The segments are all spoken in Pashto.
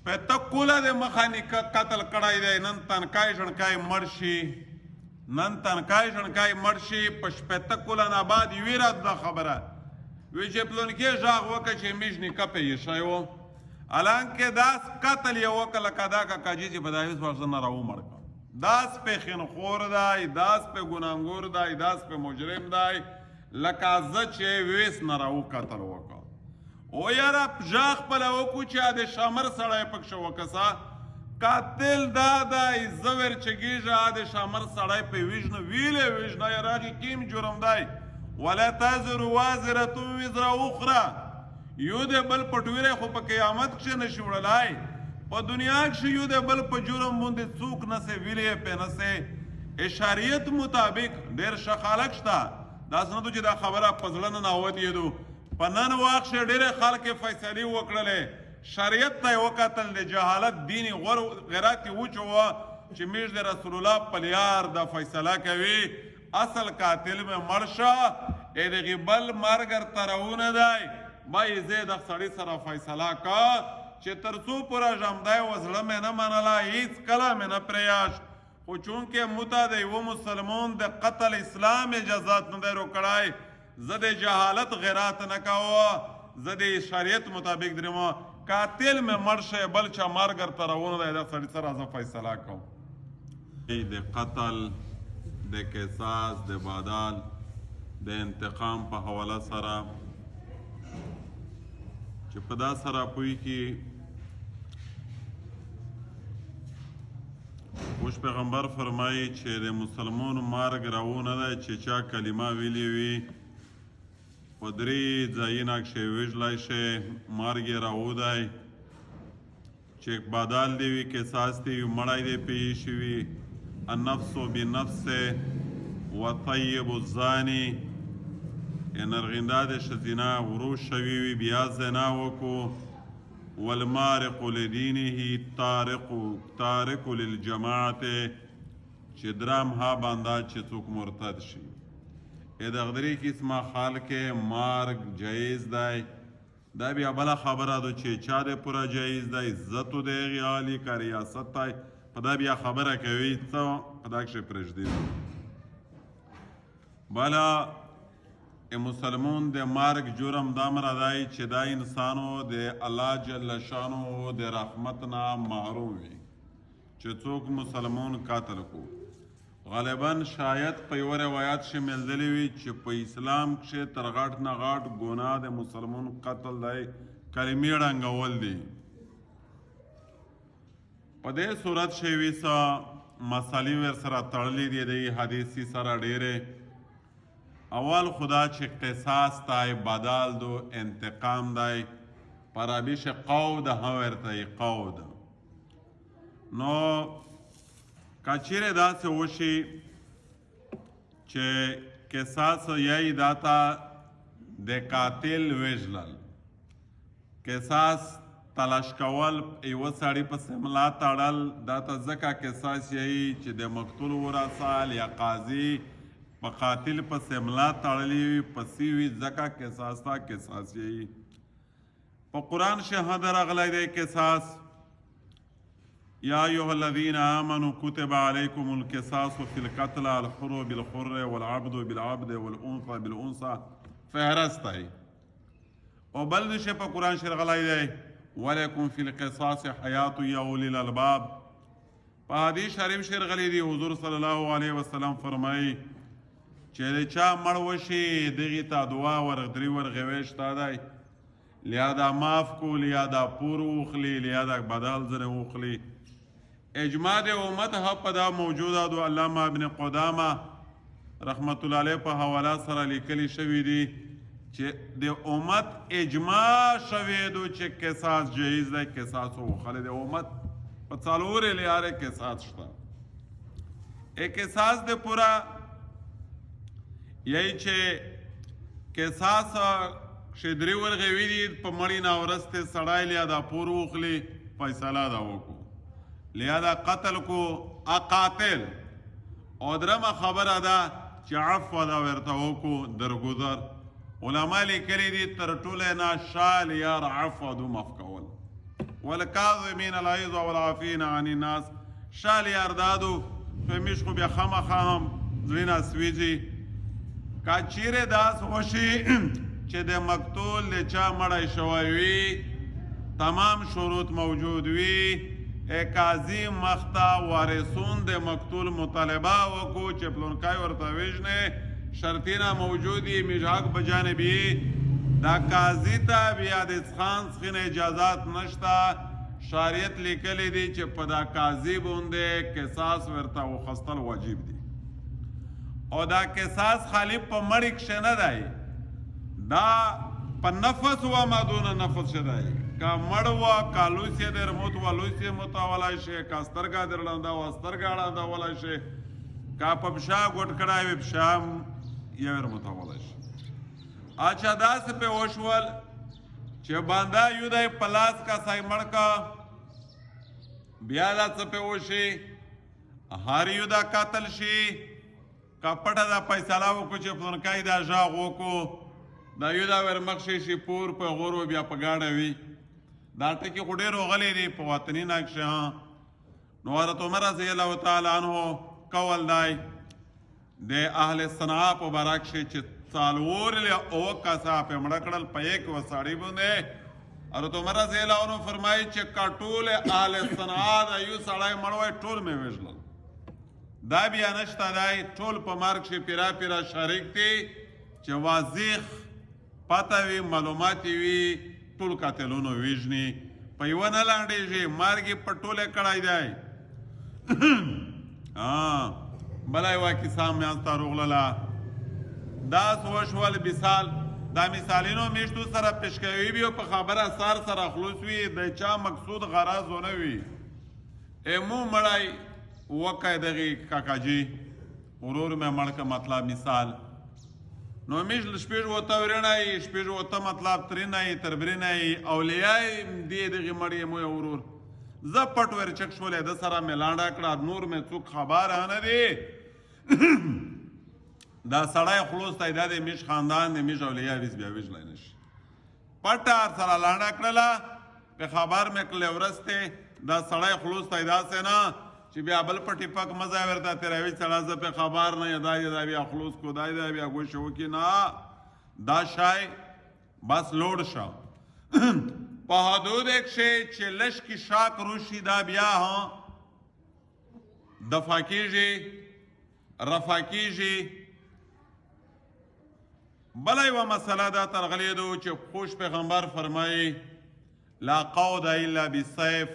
شپېته کوله د مخه قتل کړی دی، نن تنکای ژڼکای مړ شي، نن تنکای ژڼکای مړ شي، په شپېته کوله نه بعد یوې راته دا خبره وی چې پلونکې غږ وکړه چې میژ نیکه پې ایښی و، حالانکې داس قتل یې وکړه لکه دا کاکاجي چې په دا هېڅ وخت زه نه راومړ کړم. داس پې خینخور دی، داس پې ګناهګور دی، داس پې مجرم دی لکه زه چې ویس نه راو قتل وکړه. او یاره ژغ خپله وکړو چې د شامر سړی پکښې وکسه قاتل دا دی، زه ورچګېږه د شامر سړی په ویژنه ویلې ویژنه یاره هغې کیم جرم دی ولا تزر وازرة وزر اخرى، یو د بل پټویری خو په قیامت کښې نشي وړلی، په دنیا کښې یو د بل په جرم باندې څوک نسې ویلی پې نسې. شریعت مطابق ډېر ښه خلک شته، داسې نه ده چې دا خبره په زړه نه ناودېدو، په نن وخت کښې ډېرې خلک فیصلې وکړلې، شریعت ته یې وکتل د جهالت دین غیرت یې وچوه چې میژ د رسول الله په لیار دا فیصله کوي اصل قاتل مې مړ شه، دغې بل مرګ ورته راونه دی، ما یې زه د سړي سره فیصله کا چې تر څو پوره ژمدی و زړه مې نه منله هېڅ کله مې نه پرېیاشت، خو چونکې موته د یوه مسلمان د قتل اسلام اجازت نه دی روکړی، زه د جهالت غیرت نه کوه، زه د شریعت مطابق درېمه قاتل مې مړ شی بل چا مرګ ورته راونه دی، د سړي سره زه فیصله کوم. د قتل د قصاص د بدل د انتقام په حواله سره چې په دا سره پوی کې اوس پیغمبر فرمایي چې د مسلمان مرګ راونه دی چې چا کلمه ویلې وي په درې ځایونه کښې وژلی شي مرګ یې راو دی، چې بدل دی وي قصاص دی وي مړی دی پې ایښي وي، النفس بالنفس وطیب الزانی، نرغنده د ښځینه ورو شوي وي بیا زنا وکړو، والمارق لدینه تارک للجماعت، چې درام ها باندې چې څوک مرتد شي. دغه درې قسمه خلک مرګ جایز دی، دا بیا بله خبره ده چې چا د پوره جایز دی، عزت د هغې عالي که ریاست دی په دا بیا خبره کوي څه په دا کښې پرېږدي. بله مسلمون د مرګ جرم دومره دی چې دا انسانو د الله جل شانو د رحمت نه محروم وي چې څوک مسلمون قتل کو. غالبا شاید په یوه روایت کښې میندلې وي چې په اسلام کښې تر غټ نه غټ ګناه د مسلمون قتل دی، کلمې ړنګول دي. په دې صورت کښې وي څه مسلې ورسره تړلې دي د حدیثي سره ډېرې. اول خدا چې قصاص دی بدل دو انتقام دی په عربي کښې قود هم ورته یي قود. نو که چیرې داسې وشي چې قصاص یی دا ته د قاتل وژلل، قصاص تلاش کول یوه سړي پسې ملا تړل دا ته ځکه قصاص یی چې د مقتول ورثه یا قاضي په قاتل پسې ملا تړلې وي پسې وي ځکه قصاص ته قصاص یی. په قرآن شهاده راغلی دی قصاص، یا ایها الذین آمنوا کتب علیکم القصاص فی القتل الحر بالحر والعبد بالعبد والانثى بالانثى فهرست دی. او بل نشه په قرآن شهر راغلی دی ولکم فی القصاص حیات یا اولی الالباب. په حدیث شریف شهر راغلی دی حضور صلی الله علیه وسلم فرمایي چې د چا مړ وشي دغې ته دعا ورغدري ورغوی شته دی، لیا دا معاف کول یا دا پور وخلي لیا دا بدل ځنې وخلي. اجماع د امت په دا موجوده دو. علامه ابن قدامه رحمت الله علیه په حواله سره لیکلی شوي دي چې د امت اجماع شوی دو چې قصاص جایز دی، قصاص وخلی د امت په څلورې لیارې قصاص شته. قصاص د پوره یی چې قصاص کښې درې ورغوي دي په مړي نه ورستې سړی لیا دا پور وخلي فیصله دا وکړو لیا دا قتل کو قاتل. او درمه خبره ده چې عفو دا ورته وکړو درګذر. علما لیکلي دي تر ټوله نه شال یار عفو دو معاف کول. والکاظمین الغیظ والعافین عن الناس. شال یاردادو فمیش خو بیا خامخا هم زړه نه سویږي. که چیرې داس وشي چې د مقتول د چا مړی شوی وي تمام شروط موجود وي قاضي مخته وارثون د مقتول مطالبه وکړو چې پلونکی ورته وژنې شرطونه موجود وي میږ حق بجانب یې دا قاضي ته بیا د څښان څښنې اجازات نشته. شریعت لیکلی دی چې په دا قاضي باندې قصاص ورته وخستل واجب دی او دا قصاص خالی په مړي کښې نه دی دا په نفس و ما دون نفس شه دی. که مړ وه که لوس یې در موت وه لوس یې موتولی شي که سترګه در ړنده وه سترګه ړندولی شي که په پښه ګوټ کړی وي پښه هم یې ور موتولی شي. اچھا داسې پې وشول چې بنده یو دی په لاس کسی مړ که بیا دا څه پې وشي هر یو دا قتل شي که پټه دا فیصله وکړو چې پلونکی دا غږ وکړو دا یو دا ور مخ شي پور په غور و بیا په ګاډه وي دا ټکي خو ډېر راغلی دی په وطني نقشه. نو حضرت عمر رضی الله تعالی عنه قول دی د اهل صنعا په باره کښې چې څلور اوه کسه پې مړه کړل په یک وساړي باندې. حضرت عمر رضی الله عنه فرمایي چې که ټول اهل صنعا د یو سړی مړ وی ټول مې وژلل. دا بیا نشته دی ټول په مرګ کښې پیرا پیرا شریک دي چې واضح پته وي معلومات وي ټول قاتلونو وژني په یوه نه لانډېږي مرګ یې په ټوله کړی دی. بله یوه کیسه هم یاست ته روغلله داس وشول مثال دا مثالینو میشتو سره پیش کوي وي او په خبره سر سره خلوص وي د چا مقصود غرض ونه وي. مو مړی وکی دغې کاکاجي ورور مې مړ که مطلب مثال نو میش شپږ اوته ورېنه یي شپږ اوته مطلب ترېنه یي تر برېنه یي اولیا یې دې دغې مړ یې مو ورور زه پټ ورچک شولې ده سره مې لانډه کړه نور مې څوک خبره نه دی. دا سړی خلوص ته دا د میش خاندان د میش اولیا ویس بیا وژلی نه شي پټه سره لانډه کړله په خبر مې کړلې ورستې دا سړی خلوص ته داسې نه چې بیا بل په ټیپک مزه ورته تېروي سړی زه پې خبر نه یم دا بیا خلوص کو دا بیا ګوښه وکړي نه دا شی بس لوډ شه په حدود کښې چې لږ کې شاک روشي دا بیا دفع کېږي رفع کېږي. بله یوه مسله دا ترغلی ده چې خوش پیغمبر فرمایي لا قود الا بالسیف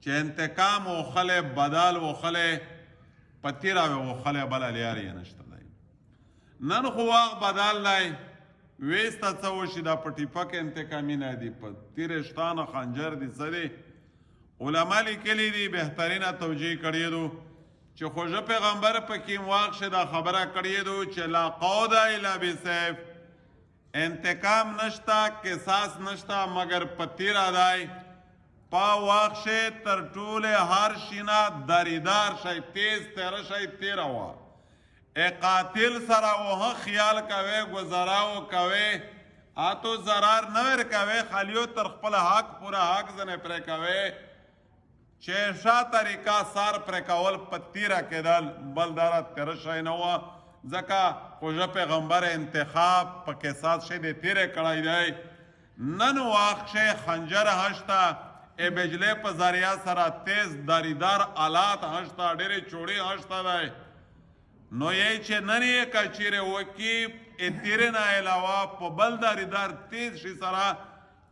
چې انتقام وخلی بدل وخلی په تیره وخلی بله لیارې یې نشته دی. نن خو وخت بدل دی ویسته څه وشي دا په ټیپک انتقامي نه دي په تیرې شتانه خنجر دي څه دي. علما لیکلي دي بهترینه توجیه کړی دو چې خوږه پیغمبر پکې واقع دا خبره کړی دو چې لا قود الا بالسیف انتقام نشتا قصاص نشتا مگر په تیره دی پا واقع تر ټوله هر شینا دریدار شي تیز تیره شي تیره وا قاتل سره وه خیال کوي گزاراو کوي آتو ضرر نه ورکوي خالیو تر خپل حق پوره حق ځنې پرې کوي چې ښه طریقه سار پرې کول په تیره کېدل بل داره تیره شی نه وه ځکه خوږه پیغمبر انتخاب په قصاص شی د تیرې کړی دی. نن وخت شی خنجر هشته بجلی په ذریعه سره تیز داریدار آلات هشته ډېرې چوړې هشته دی. نو یې چې نن یې که چیرې وکړي تیرې نه علاوه په بل داریدار تیز شي سره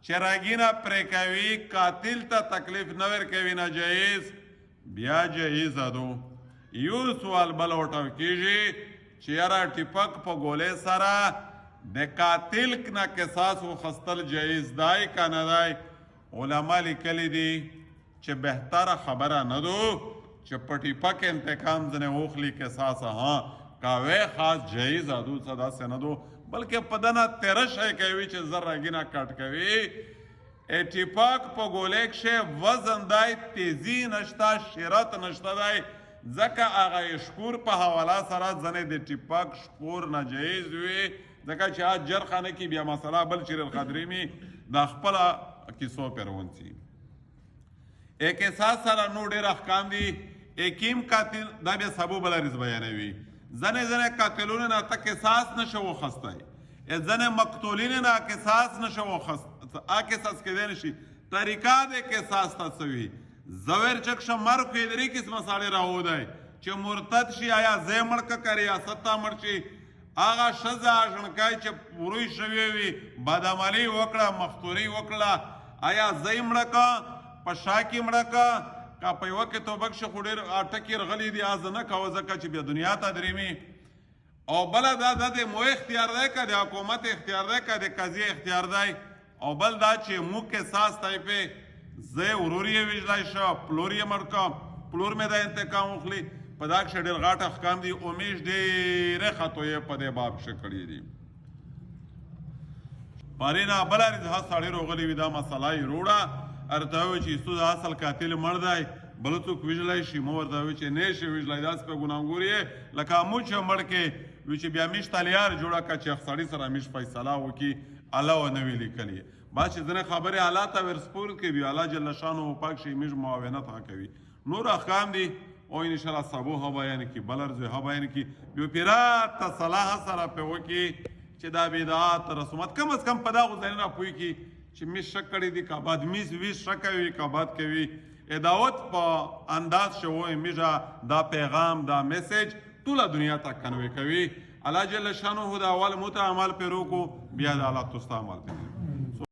چراغینه پرې کوي قاتل ته تکلیف نه ورکوي ناجایز بیا جایزه دو. یو سوال بل وټو کېږي چې یاره ټیپک په ګولې سره د قاتل نه قصاص وخستل جایز دی که نه دی. علما لیکلی دي چې بهتره خبره نه دو چې په ټیپک انتقام ځنې واخلي قصاص کوی خاص جایزه دو څه داسې نه دو بلکې په دنه تیره شی کوي چې زر رګینه کټ کوي. ټیپک په ګولې کښې وزن دی تیزي نشته شرط نشته دی ځکه هغه شکور په حواله سره ځنې د ټیپک شکور ناجایز وي ځکه چې جرخانه کې بیا مسله بل چیر القدرې مې د خپله کیسو پې روان سي. احساس سره نو ډېر احکام دي اکیم قاتل دا بیا سبب لرز بیانوي ځنې قاتلونه نه ته قصاص نشه وخستی ځنې مقتولین نه قصاص نشه وخست قصاص کېدی نشي طریقه د قصاص ته څه وي زویر چکشه مرګ کې درې قسمه ساړې راودی چې مرتد شي آیا ځای مړ که که ریاست ته مړ شي هغه ښځه ژڼکای چې پوروی شوې وي بدعملي وکړه مختوري وکړه آیا ځای مړه که په شا کې مړه که که په یوه کې توبک شي خو ډېر ټکي رغلي دي از نه کوه ځکه چې بیا دنیا ته درېمي او بله دا د مو اختیار دی که د حکومت اختیار دی که د قضیې اختیار دی او بل دا چې موږ قصاص طایفې زه ورور یې وژلی شه پلور یې مړ که پلور مې دا انتقام وخلي په دا کښې ډېر غټ احکام دي امیش ډېرې خطویې په دې باب کښې کړي دي پارې نه بله رضا سړی روغلی وي دا مسله یې روړه ورته ووایي چې ستو د اصل قاتل مړ دی بل څوک وژلی شي مو ورته ووایي چې نه شي وژلی داسې په ګناهګور یې لکه موږ چې مړ کې وي چې بیا میش ته لیار جوړه کړه چې سړي سره میش فیصله وکړي الله ونه وي لیکلي بعد چې ځینې خبرې الله ته ورسپور کوي الله جل شانه پاک شي میش معاونت ها کوي نور احکام دي او انشاءالله سبو ها بیان کی بلرز ها بیان کی بیو پیرات تا صلاح سره په وکی چې دا بدعات رسومات کم از کم په دغو ځایونو پوهی کی چې میس شک کړی دي که بعد میس ویس شک کوي که بعد کوي دعوت په انداز شوی میژه دا پیغام دا میسیج ټوله دنیا ته کنوی کوي الله جل شانه دا اول متعمل پیرو کو بیا د الله تستا عمل